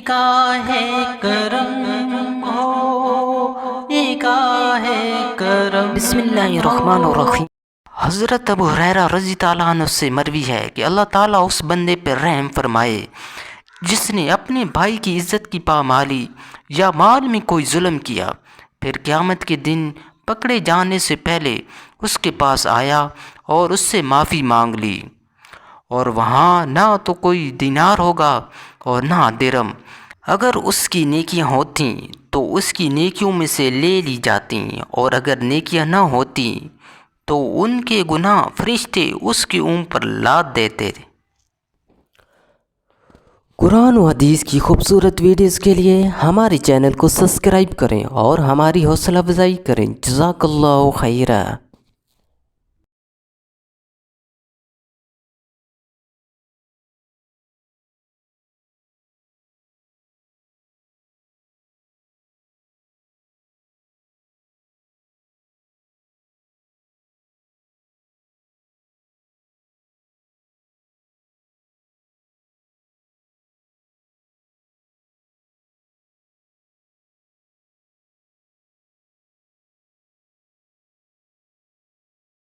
نگاہ کرم ہو، نگاہ کرم۔ بسم اللہ الرحمن الرحیم۔ حضرت ابو ہریرہ رضی اللہ عنہ سے مروی ہے کہ اللہ تعالیٰ اس بندے پر رحم فرمائے جس نے اپنے بھائی کی عزت کی پامالی یا مال میں کوئی ظلم کیا، پھر قیامت کے دن پکڑے جانے سے پہلے اس کے پاس آیا اور اس سے معافی مانگ لی، اور وہاں نہ تو کوئی دینار ہوگا اور نہ درم۔ اگر اس کی نیکیاں ہوتیں تو اس کی نیکیوں میں سے لے لی جاتیں، اور اگر نیکیاں نہ ہوتیں تو ان کے گناہ فرشتے اس کے اوپر پر لاد دیتے۔ قرآن و حدیث کی خوبصورت ویڈیوز کے لیے ہمارے چینل کو سبسکرائب کریں اور ہماری حوصلہ افزائی کریں۔ جزاک اللہ خیرہ۔